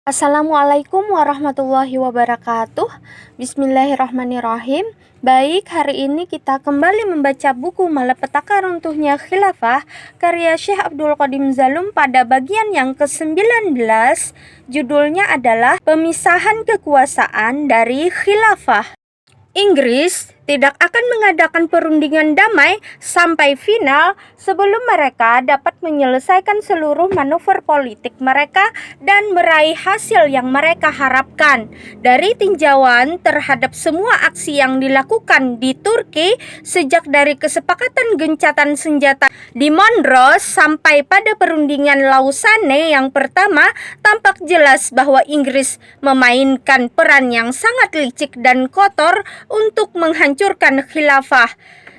Assalamualaikum warahmatullahi wabarakatuh. Bismillahirrahmanirrahim. Baik, hari ini kita kembali membaca buku Malapetaka Runtuhnya Khilafah karya Syekh Abdul Qadim Zalum pada bagian yang ke-19. Judulnya adalah Pemisahan Kekuasaan dari Khilafah. Inggris tidak akan mengadakan perundingan damai sampai final sebelum mereka dapat menyelesaikan seluruh manuver politik mereka dan meraih hasil yang mereka harapkan. Dari tinjauan terhadap semua aksi yang dilakukan di Turki sejak dari kesepakatan gencatan senjata di Mondros sampai pada perundingan Lausanne yang pertama, tampak jelas bahwa Inggris memainkan peran yang sangat licik dan kotor untuk menghancurkan khilafah.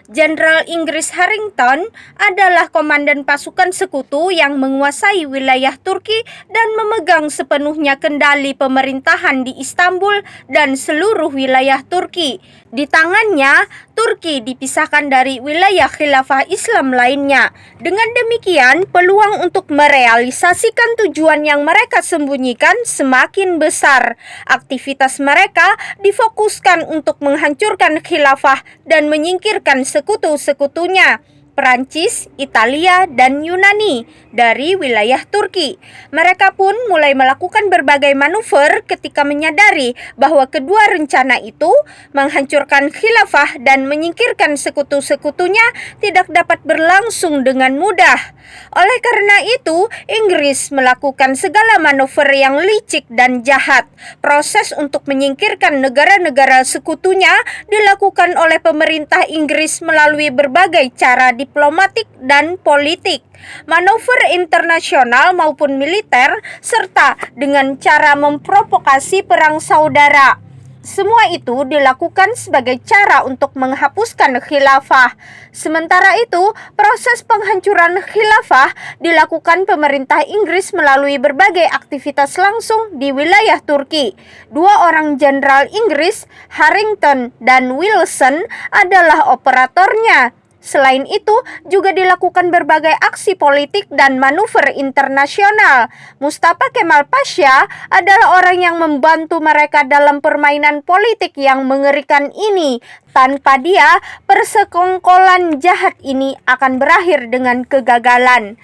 Jenderal Inggris Harrington adalah komandan pasukan sekutu yang menguasai wilayah Turki dan memegang sepenuhnya kendali pemerintahan di Istanbul dan seluruh wilayah Turki. Di tangannya, Turki dipisahkan dari wilayah khilafah Islam lainnya. Dengan demikian, peluang untuk merealisasikan tujuan yang mereka sembunyikan semakin besar. Aktivitas mereka difokuskan untuk menghancurkan khilafah dan menyingkirkan sekutu-sekutunya, Perancis, Italia, dan Yunani dari wilayah Turki. Mereka pun mulai melakukan berbagai manuver ketika menyadari bahwa kedua rencana itu, menghancurkan khilafah dan menyingkirkan sekutu-sekutunya, tidak dapat berlangsung dengan mudah. Oleh karena itu, Inggris melakukan segala manuver yang licik dan jahat. Proses untuk menyingkirkan negara-negara sekutunya dilakukan oleh pemerintah Inggris melalui berbagai cara diplomatik dan politik, manuver internasional maupun militer, serta dengan cara memprovokasi perang saudara. Semua itu dilakukan sebagai cara untuk menghapuskan khilafah. Sementara itu, proses penghancuran khilafah dilakukan pemerintah Inggris melalui berbagai aktivitas langsung di wilayah Turki. Dua orang jenderal Inggris, Harrington dan Wilson, adalah operatornya. Selain itu, juga dilakukan berbagai aksi politik dan manuver internasional. Mustafa Kemal Pasha adalah orang yang membantu mereka dalam permainan politik yang mengerikan ini. Tanpa dia, persekongkolan jahat ini akan berakhir dengan kegagalan.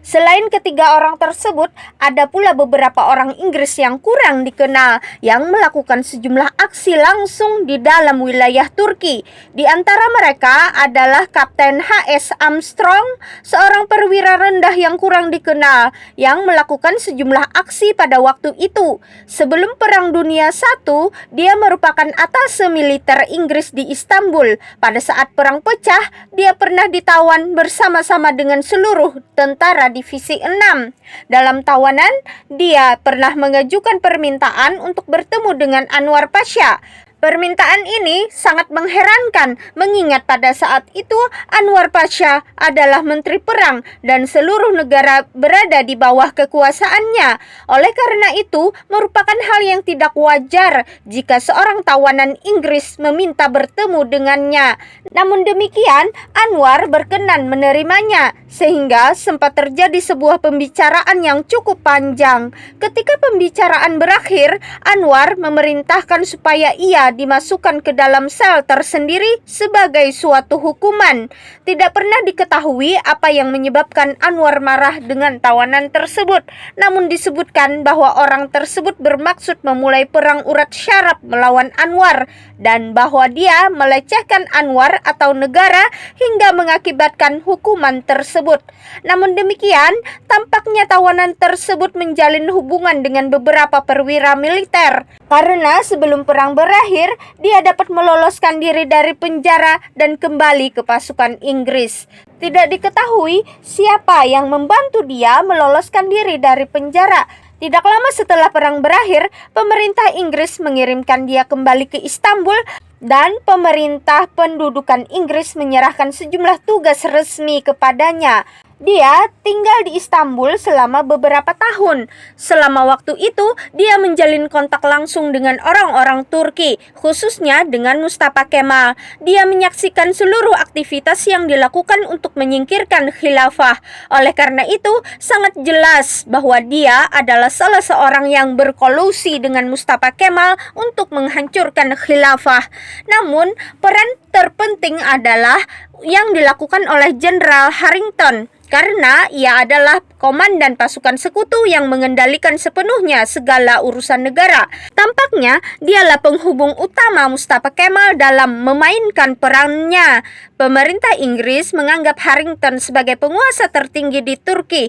Selain ketiga orang tersebut, ada pula beberapa orang Inggris yang kurang dikenal yang melakukan sejumlah aksi langsung di dalam wilayah Turki. Di antara mereka adalah Kapten H.S. Armstrong, seorang perwira rendah yang kurang dikenal yang melakukan sejumlah aksi pada waktu itu. Sebelum Perang Dunia I, dia merupakan atase militer Inggris di Istanbul. Pada saat perang pecah, dia pernah ditawan bersama-sama dengan seluruh tentara Divisi 6. Dalam tawanan, dia pernah mengajukan permintaan untuk bertemu dengan Anwar Pasha. Permintaan ini sangat mengherankan mengingat pada saat itu Anwar Pasha adalah menteri perang dan seluruh negara berada di bawah kekuasaannya. Oleh karena itu, merupakan hal yang tidak wajar jika seorang tawanan Inggris meminta bertemu dengannya. Namun demikian, Anwar berkenan menerimanya sehingga sempat terjadi sebuah pembicaraan yang cukup panjang. Ketika pembicaraan berakhir, Anwar memerintahkan supaya ia dimasukkan ke dalam sel tersendiri sebagai suatu hukuman. Tidak pernah diketahui apa yang menyebabkan Anwar marah dengan tawanan tersebut. Namun disebutkan bahwa orang tersebut bermaksud memulai perang urat syarab melawan Anwar dan bahwa dia melecehkan Anwar atau negara hingga mengakibatkan hukuman tersebut. Namun demikian, tampaknya tawanan tersebut menjalin hubungan dengan beberapa perwira militer. Karena sebelum perang berakhir, dia dapat meloloskan diri dari penjara dan kembali ke pasukan Inggris. Tidak diketahui siapa yang membantu dia meloloskan diri dari penjara. Tidak lama setelah perang berakhir, pemerintah Inggris mengirimkan dia kembali ke Istanbul dan pemerintah pendudukan Inggris menyerahkan sejumlah tugas resmi kepadanya. Dia tinggal di Istanbul selama beberapa tahun. Selama waktu itu, dia menjalin kontak langsung dengan orang-orang Turki, khususnya dengan Mustafa Kemal. Dia menyaksikan seluruh aktivitas yang dilakukan untuk menyingkirkan khilafah. Oleh karena itu, sangat jelas bahwa dia adalah salah seorang yang berkolusi dengan Mustafa Kemal untuk menghancurkan khilafah. Namun, peran terpenting adalah yang dilakukan oleh Jenderal Harrington, karena ia adalah komandan pasukan sekutu yang mengendalikan sepenuhnya segala urusan negara. Tampaknya dialah penghubung utama Mustafa Kemal dalam memainkan perannya. Pemerintah Inggris menganggap Harrington sebagai penguasa tertinggi di Turki.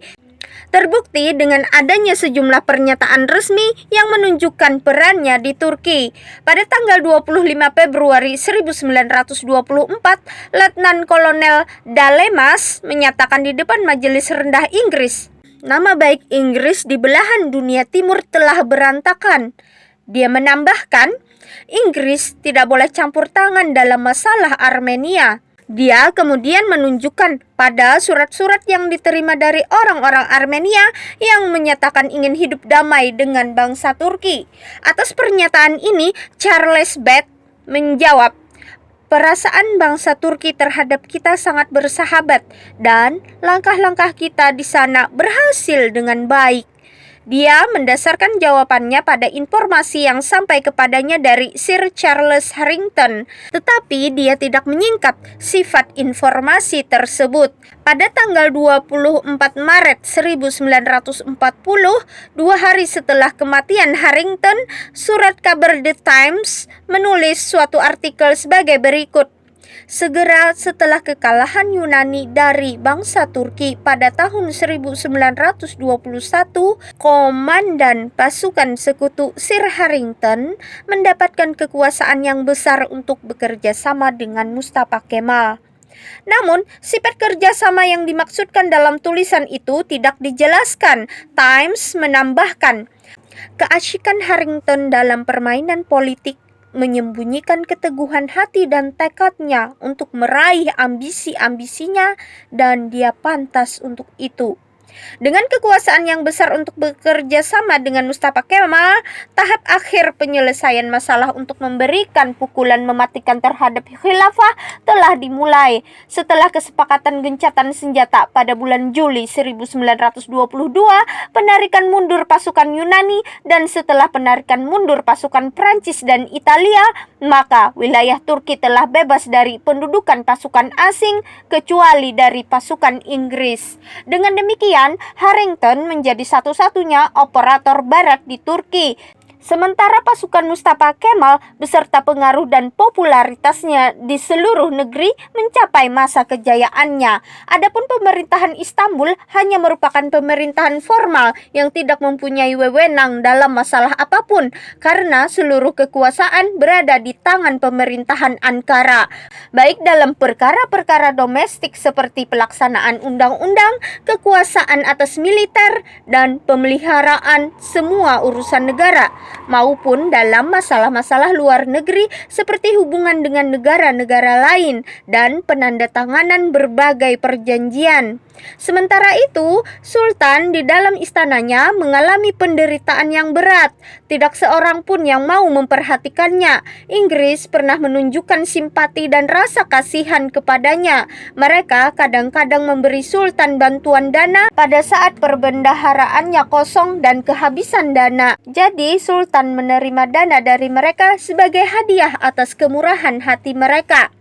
Terbukti dengan adanya sejumlah pernyataan resmi yang menunjukkan perannya di Turki. Pada tanggal 25 Februari 1924, Letnan Kolonel Dalemas menyatakan di depan Majelis Rendah Inggris, nama baik Inggris di belahan dunia timur telah berantakan. Dia menambahkan, Inggris tidak boleh campur tangan dalam masalah Armenia. Dia kemudian menunjukkan pada surat-surat yang diterima dari orang-orang Armenia yang menyatakan ingin hidup damai dengan bangsa Turki. Atas pernyataan ini, Charles Bath menjawab, perasaan bangsa Turki terhadap kita sangat bersahabat dan langkah-langkah kita di sana berhasil dengan baik. Dia mendasarkan jawabannya pada informasi yang sampai kepadanya dari Sir Charles Harrington, tetapi dia tidak menyingkap sifat informasi tersebut. Pada tanggal 24 Maret 1940, 2 hari setelah kematian Harrington, surat kabar The Times menulis suatu artikel sebagai berikut. Segera setelah kekalahan Yunani dari bangsa Turki pada tahun 1921, komandan pasukan sekutu Sir Harrington mendapatkan kekuasaan yang besar untuk bekerja sama dengan Mustafa Kemal. Namun, sifat kerjasama yang dimaksudkan dalam tulisan itu tidak dijelaskan. Times menambahkan, keasyikan Harrington dalam permainan politik menyembunyikan keteguhan hati dan tekadnya untuk meraih ambisi-ambisinya, dan dia pantas untuk itu. Dengan kekuasaan yang besar untuk bekerja sama dengan Mustafa Kemal, tahap akhir penyelesaian masalah untuk memberikan pukulan mematikan terhadap khilafah telah dimulai. Setelah kesepakatan gencatan senjata pada bulan Juli 1922, penarikan mundur pasukan Yunani, dan setelah penarikan mundur pasukan Prancis dan Italia, maka wilayah Turki telah bebas dari pendudukan pasukan asing kecuali dari pasukan Inggris. Dengan demikian, Harrington menjadi satu-satunya operator barat di Turki. Sementara pasukan Mustafa Kemal beserta pengaruh dan popularitasnya di seluruh negeri mencapai masa kejayaannya. Adapun pemerintahan Istanbul hanya merupakan pemerintahan formal yang tidak mempunyai wewenang dalam masalah apapun, karena seluruh kekuasaan berada di tangan pemerintahan Ankara, baik dalam perkara-perkara domestik seperti pelaksanaan undang-undang, kekuasaan atas militer, dan pemeliharaan semua urusan negara, maupun dalam masalah-masalah luar negeri seperti hubungan dengan negara-negara lain dan penandatanganan berbagai perjanjian. Sementara itu, Sultan di dalam istananya mengalami penderitaan yang berat. Tidak seorang pun yang mau memperhatikannya. Inggris pernah menunjukkan simpati dan rasa kasihan kepadanya. Mereka kadang-kadang memberi Sultan bantuan dana pada saat perbendaharaannya kosong dan kehabisan dana. Jadi, Sultan menerima dana dari mereka sebagai hadiah atas kemurahan hati mereka.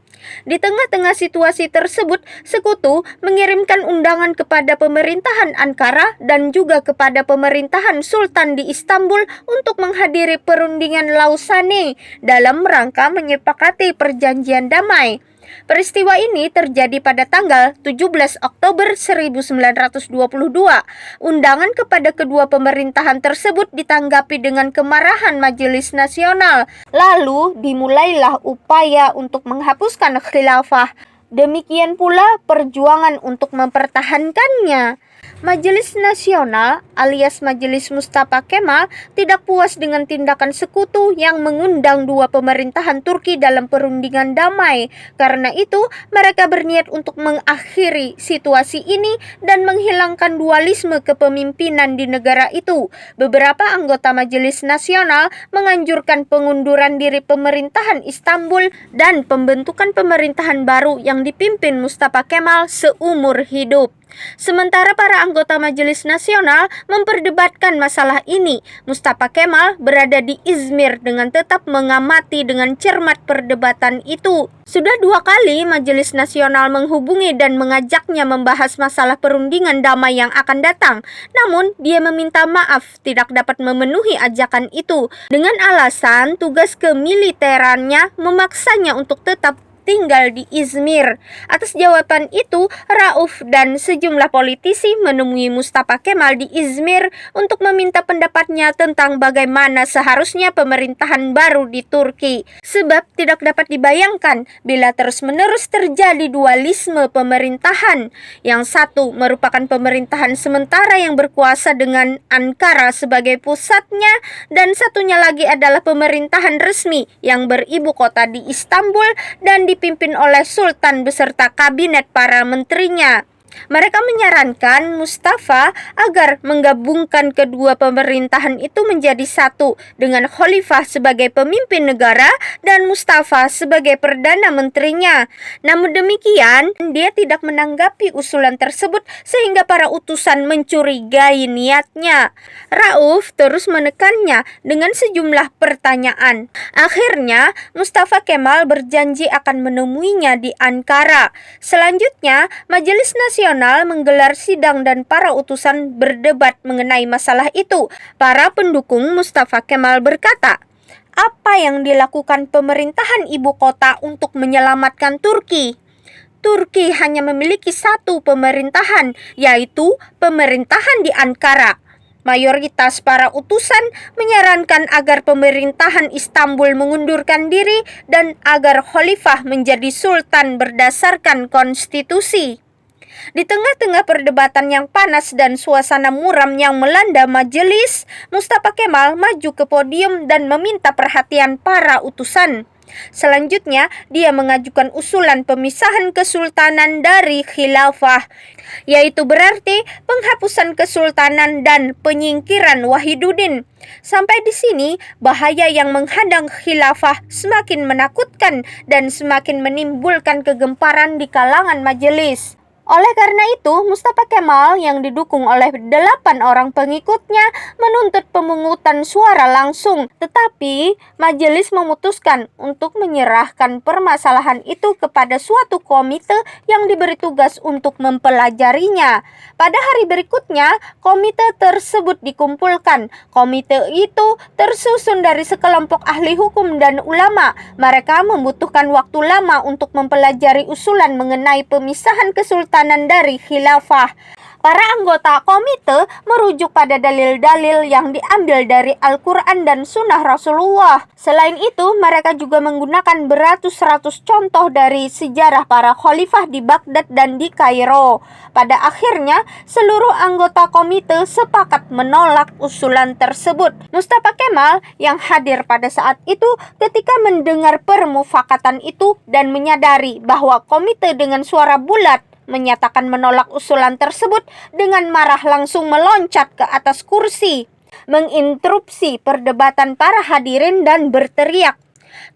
Di tengah-tengah situasi tersebut, sekutu mengirimkan undangan kepada pemerintahan Ankara dan juga kepada pemerintahan Sultan di Istanbul untuk menghadiri perundingan Lausanne dalam rangka menyepakati perjanjian damai. Peristiwa ini terjadi pada tanggal 17 Oktober 1922. Undangan kepada kedua pemerintahan tersebut ditanggapi dengan kemarahan Majelis Nasional. Lalu dimulailah upaya untuk menghapuskan khilafah. Demikian pula perjuangan untuk mempertahankannya. Majelis Nasional alias Majelis Mustafa Kemal tidak puas dengan tindakan sekutu yang mengundang dua pemerintahan Turki dalam perundingan damai. Karena itu, mereka berniat untuk mengakhiri situasi ini dan menghilangkan dualisme kepemimpinan di negara itu. Beberapa anggota Majelis Nasional menganjurkan pengunduran diri pemerintahan Istanbul dan pembentukan pemerintahan baru yang dipimpin Mustafa Kemal seumur hidup. Sementara para anggota Majelis Nasional memperdebatkan masalah ini, Mustafa Kemal berada di Izmir dengan tetap mengamati dengan cermat perdebatan itu. Sudah 2 kali Majelis Nasional menghubungi dan mengajaknya membahas masalah perundingan damai yang akan datang. Namun, dia meminta maaf tidak dapat memenuhi ajakan itu dengan alasan tugas kemiliterannya memaksanya untuk tetap tinggal di Izmir. Atas jawaban itu, Rauf dan sejumlah politisi menemui Mustafa Kemal di Izmir untuk meminta pendapatnya tentang bagaimana seharusnya pemerintahan baru di Turki. Sebab tidak dapat dibayangkan bila terus-menerus terjadi dualisme pemerintahan. Yang satu merupakan pemerintahan sementara yang berkuasa dengan Ankara sebagai pusatnya, dan satunya lagi adalah pemerintahan resmi yang beribu kota di Istanbul dan dipimpin oleh Sultan beserta kabinet para menterinya. Mereka menyarankan Mustafa agar menggabungkan kedua pemerintahan itu menjadi satu dengan Khalifah sebagai pemimpin negara dan Mustafa sebagai perdana menterinya. Namun demikian, dia tidak menanggapi usulan tersebut sehingga para utusan mencurigai niatnya. Rauf terus menekannya dengan sejumlah pertanyaan. Akhirnya, Mustafa Kemal berjanji akan menemuinya di Ankara. Selanjutnya, Majelis Nasional menggelar sidang dan para utusan berdebat mengenai masalah itu. Para pendukung Mustafa Kemal berkata, apa yang dilakukan pemerintahan ibu kota untuk menyelamatkan Turki? Turki hanya memiliki satu pemerintahan, yaitu pemerintahan di Ankara. Mayoritas para utusan menyarankan agar pemerintahan Istanbul mengundurkan diri dan agar Khalifah menjadi sultan berdasarkan konstitusi. Di tengah-tengah perdebatan yang panas dan suasana muram yang melanda majelis, Mustafa Kemal maju ke podium dan meminta perhatian para utusan. Selanjutnya, dia mengajukan usulan pemisahan kesultanan dari khilafah, yaitu berarti penghapusan kesultanan dan penyingkiran Wahiduddin. Sampai di sini, bahaya yang menghadang khilafah semakin menakutkan dan semakin menimbulkan kegemparan di kalangan majelis. Oleh karena itu, Mustafa Kemal yang didukung oleh 8 orang pengikutnya menuntut pemungutan suara langsung. Tetapi, majelis memutuskan untuk menyerahkan permasalahan itu kepada suatu komite yang diberi tugas untuk mempelajarinya. Pada hari berikutnya, komite tersebut dikumpulkan. Komite itu tersusun dari sekelompok ahli hukum dan ulama. Mereka membutuhkan waktu lama untuk mempelajari usulan mengenai pemisahan kesultanan dari khilafah. Para anggota komite merujuk pada dalil-dalil yang diambil dari Al-Quran dan Sunnah Rasulullah. Selain itu, mereka juga menggunakan beratus-ratus contoh dari sejarah para khalifah di Baghdad dan di Kairo. Pada akhirnya, seluruh anggota komite sepakat menolak usulan tersebut. Mustafa Kemal yang hadir pada saat itu ketika mendengar permufakatan itu dan menyadari bahwa komite dengan suara bulat menyatakan menolak usulan tersebut, dengan marah langsung meloncat ke atas kursi, menginterupsi perdebatan para hadirin dan berteriak,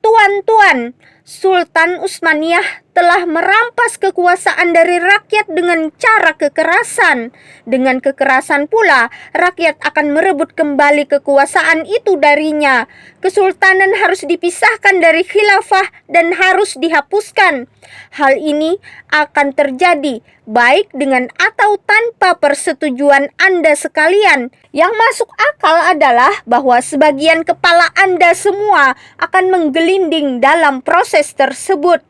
"Tuan-tuan, Sultan Utsmaniyah telah merampas kekuasaan dari rakyat dengan cara kekerasan. Dengan kekerasan pula, rakyat akan merebut kembali kekuasaan itu darinya. Kesultanan harus dipisahkan dari khilafah dan harus dihapuskan. Hal ini akan terjadi baik dengan atau tanpa persetujuan Anda sekalian. Yang masuk akal adalah bahwa sebagian kepala Anda semua akan menggelinding dalam proses tersebut."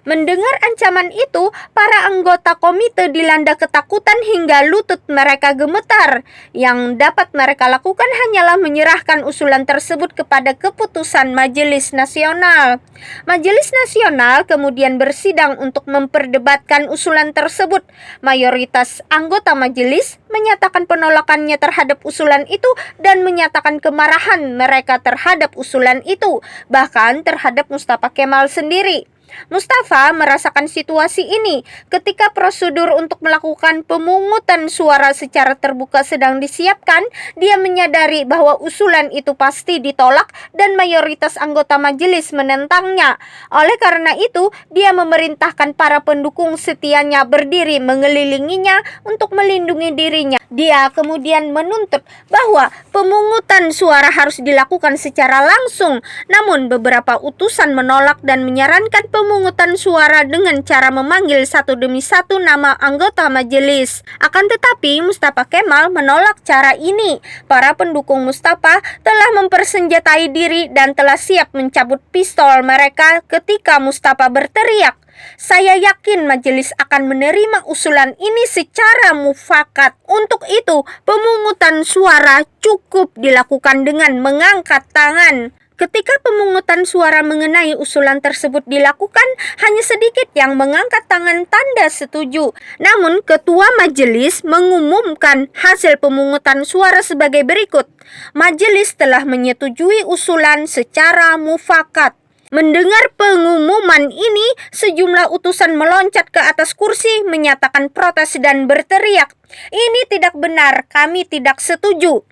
Mendengar ancaman itu, para anggota komite dilanda ketakutan hingga lutut mereka gemetar. Yang dapat mereka lakukan hanyalah menyerahkan usulan tersebut kepada keputusan Majelis Nasional. Majelis Nasional kemudian bersidang untuk memperdebatkan usulan tersebut. Mayoritas anggota majelis menyatakan penolakannya terhadap usulan itu dan menyatakan kemarahan mereka terhadap usulan itu, bahkan terhadap Mustafa Kemal sendiri. Mustafa merasakan situasi ini ketika prosedur untuk melakukan pemungutan suara secara terbuka sedang disiapkan. Dia menyadari bahwa usulan itu pasti ditolak dan mayoritas anggota majelis menentangnya. Oleh karena itu, dia memerintahkan para pendukung setianya berdiri mengelilinginya untuk melindungi dirinya. Dia kemudian menuntut bahwa pemungutan suara harus dilakukan secara langsung. Namun beberapa utusan menolak dan menyarankan pemungutan suara dengan cara memanggil satu demi satu nama anggota majelis. Akan tetapi Mustafa Kemal menolak cara ini. Para pendukung Mustafa telah mempersenjatai diri dan telah siap mencabut pistol mereka ketika Mustafa berteriak, "Saya yakin majelis akan menerima usulan ini secara mufakat. Untuk itu, pemungutan suara cukup dilakukan dengan mengangkat tangan." Ketika pemungutan suara mengenai usulan tersebut dilakukan, hanya sedikit yang mengangkat tangan tanda setuju. Namun, ketua majelis mengumumkan hasil pemungutan suara sebagai berikut. Majelis telah menyetujui usulan secara mufakat. Mendengar pengumuman ini, sejumlah utusan meloncat ke atas kursi, menyatakan protes dan berteriak, "Ini tidak benar, kami tidak setuju."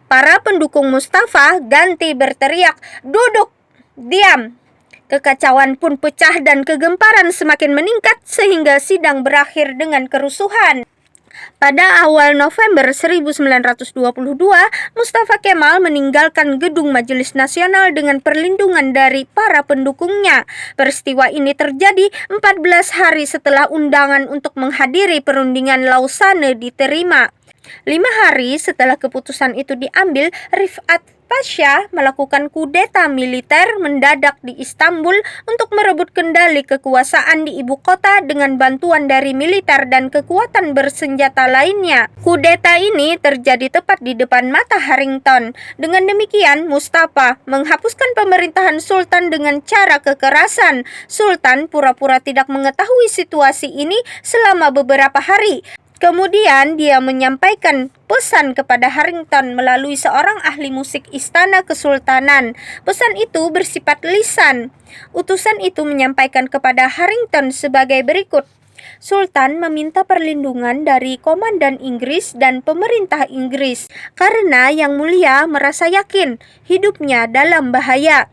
Para pendukung Mustafa ganti berteriak, "Duduk, diam." Kekacauan pun pecah dan kegemparan semakin meningkat sehingga sidang berakhir dengan kerusuhan. Pada awal November 1922, Mustafa Kemal meninggalkan gedung Majelis Nasional dengan perlindungan dari para pendukungnya. Peristiwa ini terjadi 14 hari setelah undangan untuk menghadiri perundingan Lausanne diterima. 5 hari setelah keputusan itu diambil, Rifat Pasha melakukan kudeta militer mendadak di Istanbul untuk merebut kendali kekuasaan di ibu kota dengan bantuan dari militer dan kekuatan bersenjata lainnya. Kudeta ini terjadi tepat di depan mata Harrington. Dengan demikian, Mustafa menghapuskan pemerintahan Sultan dengan cara kekerasan. Sultan pura-pura tidak mengetahui situasi ini selama beberapa hari. Kemudian dia menyampaikan pesan kepada Harrington melalui seorang ahli musik istana kesultanan. Pesan itu bersifat lisan. Utusan itu menyampaikan kepada Harrington sebagai berikut. Sultan meminta perlindungan dari komandan Inggris dan pemerintah Inggris karena Yang Mulia merasa yakin hidupnya dalam bahaya.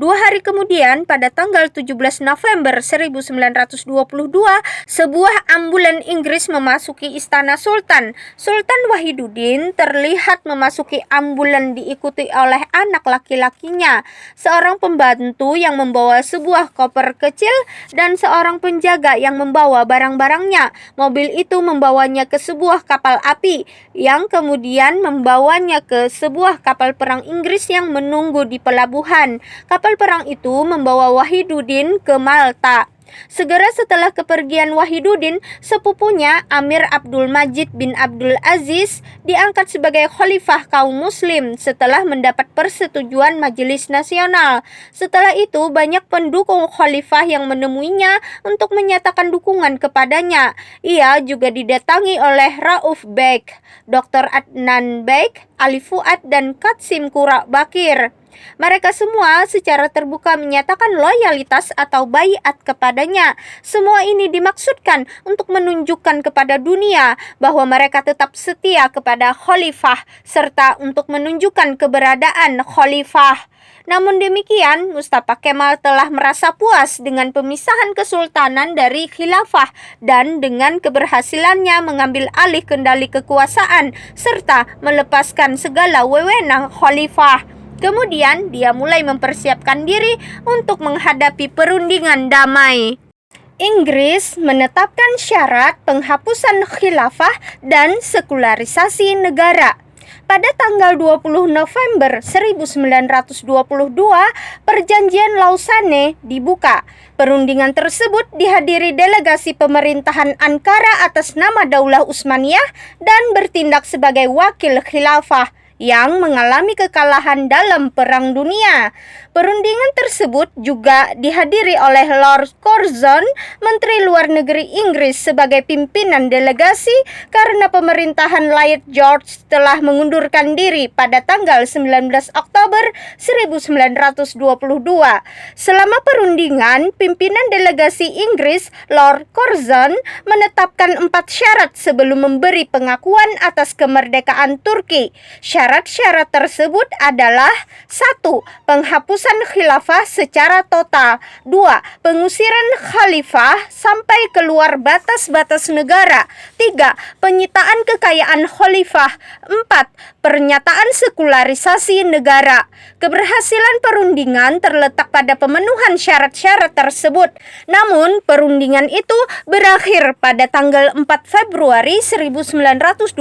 2 hari kemudian, pada tanggal 17 November 1922, sebuah ambulan Inggris memasuki istana Sultan. Sultan Wahiduddin terlihat memasuki ambulan diikuti oleh anak laki-lakinya, seorang pembantu yang membawa sebuah koper kecil, dan seorang penjaga yang membawa barang-barangnya. Mobil itu membawanya ke sebuah kapal api, yang kemudian membawanya ke sebuah kapal perang Inggris yang menunggu di pelabuhan. Kapal perang itu membawa Wahiduddin ke Malta. Segera setelah kepergian Wahiduddin, sepupunya Amir Abdul Majid bin Abdul Aziz diangkat sebagai khalifah kaum muslim setelah mendapat persetujuan Majelis Nasional. Setelah itu, banyak pendukung khalifah yang menemuinya untuk menyatakan dukungan kepadanya. Ia juga didatangi oleh Rauf Beg, Dr. Adnan Beg, Ali Fuad, dan Qasim Qura Bakir. Mereka semua secara terbuka menyatakan loyalitas atau baiat kepadanya. Semua ini dimaksudkan untuk menunjukkan kepada dunia bahwa mereka tetap setia kepada khalifah serta untuk menunjukkan keberadaan khalifah. Namun demikian, Mustafa Kemal telah merasa puas dengan pemisahan kesultanan dari khilafah dan dengan keberhasilannya mengambil alih kendali kekuasaan serta melepaskan segala wewenang khalifah. Kemudian dia mulai mempersiapkan diri untuk menghadapi perundingan damai. Inggris menetapkan syarat penghapusan khilafah dan sekularisasi negara. Pada tanggal 20 November 1922, Perjanjian Lausanne dibuka. Perundingan tersebut dihadiri delegasi pemerintahan Ankara atas nama Daulah Utsmaniyah dan bertindak sebagai wakil khilafah yang mengalami kekalahan dalam Perang Dunia. Perundingan tersebut juga dihadiri oleh Lord Curzon, Menteri Luar Negeri Inggris sebagai pimpinan delegasi karena pemerintahan Lloyd George telah mengundurkan diri pada tanggal 19 Oktober 1922. Selama perundingan, pimpinan delegasi Inggris, Lord Curzon, menetapkan 4 syarat sebelum memberi pengakuan atas kemerdekaan Turki. Syarat-syarat tersebut adalah 1. Penghapusan khilafah secara total. 2. Pengusiran khalifah sampai keluar batas-batas negara. 3. Penyitaan kekayaan khalifah. 4. Pernyataan sekularisasi negara. Keberhasilan perundingan terletak pada pemenuhan syarat-syarat tersebut. Namun, perundingan itu berakhir pada tanggal 4 Februari 1923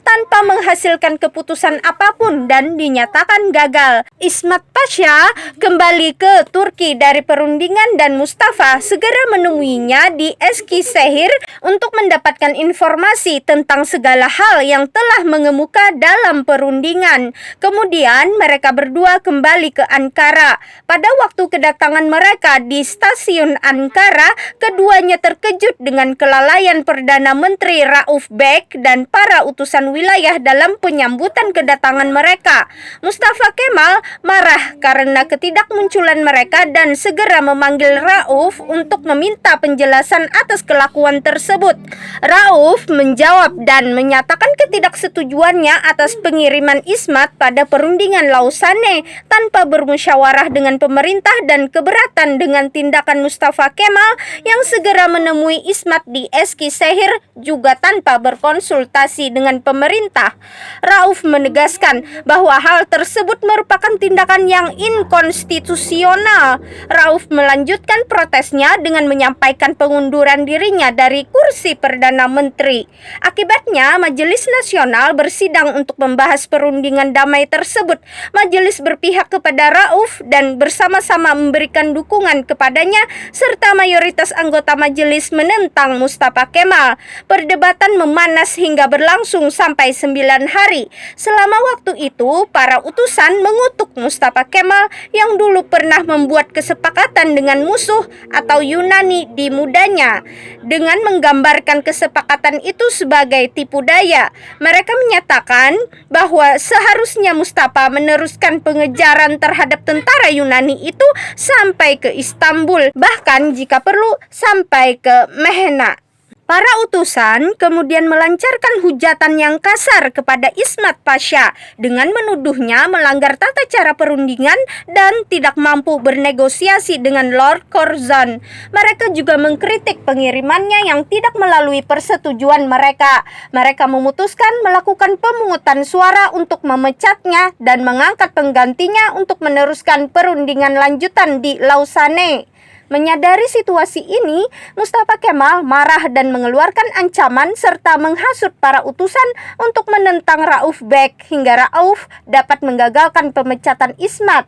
tanpa menghasilkan keputusan apapun dan dinyatakan gagal. Ismat Pasha kembali ke Turki dari perundingan dan Mustafa segera menemuinya di Eskişehir untuk mendapatkan informasi tentang segala hal yang telah mengemuka dalam perundingan. Kemudian mereka berdua kembali ke Ankara. Pada waktu kedatangan mereka di stasiun Ankara, keduanya terkejut dengan kelalaian Perdana Menteri Rauf Bek dan para utusan wilayah dalam penyambutan kedatangan mereka. Mustafa Kemal marah karena ketidakmunculan mereka dan segera memanggil Rauf untuk meminta penjelasan atas kelakuan tersebut. Rauf menjawab dan menyatakan ketidaksetujuannya atas pengiriman Ismat pada perundingan Lausanne tanpa bermusyawarah dengan pemerintah dan keberatan dengan tindakan Mustafa Kemal yang segera menemui Ismat di Eskişehir juga tanpa berkonsultasi dengan pemerintah. Rauf menegaskan bahwa hal tersebut merupakan tindakan yang inkonstitusional. Rauf melanjutkan protesnya dengan menyampaikan pengunduran dirinya dari kursi Perdana Menteri. Akibatnya, Majelis Nasional bersidang untuk membahas perundingan damai tersebut. Majelis berpihak kepada Rauf dan bersama-sama memberikan dukungan kepadanya, serta mayoritas anggota majelis menentang Mustafa Kemal. Perdebatan memanas hingga berlangsung sampai 9 hari. Selama waktu itu, para utusan mengutuk Mustafa Kemal yang dulu pernah membuat kesepakatan dengan musuh atau Yunani di mudanya. Dengan menggambarkan kesepakatan itu sebagai tipu daya, mereka menyatakan bahwa seharusnya Mustafa meneruskan pengejaran terhadap tentara Yunani itu sampai ke Istanbul, bahkan jika perlu sampai ke Mehena. Para utusan kemudian melancarkan hujatan yang kasar kepada Ismat Pasha dengan menuduhnya melanggar tata cara perundingan dan tidak mampu bernegosiasi dengan Lord Curzon. Mereka juga mengkritik pengirimannya yang tidak melalui persetujuan mereka. Mereka memutuskan melakukan pemungutan suara untuk memecatnya dan mengangkat penggantinya untuk meneruskan perundingan lanjutan di Lausanne. Menyadari situasi ini, Mustafa Kemal marah dan mengeluarkan ancaman serta menghasut para utusan untuk menentang Rauf Bek hingga Rauf dapat menggagalkan pemecatan Ismat.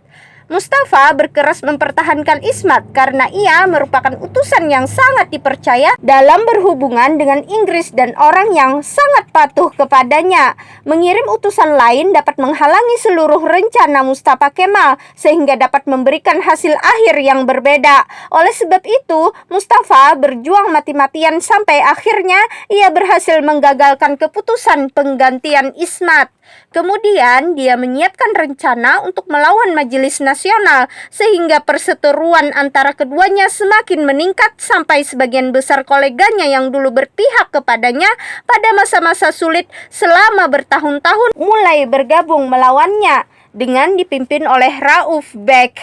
Mustafa berkeras mempertahankan Ismat karena ia merupakan utusan yang sangat dipercaya dalam berhubungan dengan Inggris dan orang yang sangat patuh kepadanya. Mengirim utusan lain dapat menghalangi seluruh rencana Mustafa Kemal sehingga dapat memberikan hasil akhir yang berbeda. Oleh sebab itu, Mustafa berjuang mati-matian sampai akhirnya ia berhasil menggagalkan keputusan penggantian Ismat. Kemudian dia menyiapkan rencana untuk melawan Majelis Nasional sehingga perseteruan antara keduanya semakin meningkat sampai sebagian besar koleganya yang dulu berpihak kepadanya pada masa-masa sulit selama bertahun-tahun mulai bergabung melawannya dengan dipimpin oleh Rauf Bek.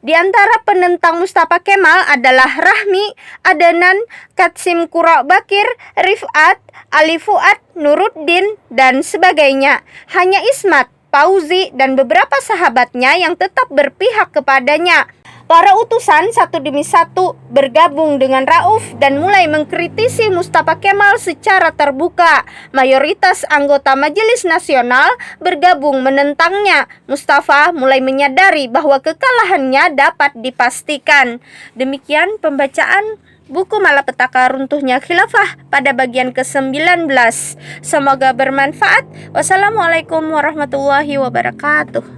Di antara penentang Mustafa Kemal adalah Rahmi, Adnan, Qasim Qurrabakir, Rifat, Ali Fuad, Nuruddin, dan sebagainya. Hanya Ismat, Fauzi, dan beberapa sahabatnya yang tetap berpihak kepadanya. Para utusan satu demi satu bergabung dengan Rauf dan mulai mengkritisi Mustafa Kemal secara terbuka. Mayoritas anggota Majelis Nasional bergabung menentangnya. Mustafa mulai menyadari bahwa kekalahannya dapat dipastikan. Demikian pembacaan buku Malapetaka Runtuhnya Khilafah pada bagian ke-19. Semoga bermanfaat. Wassalamualaikum warahmatullahi wabarakatuh.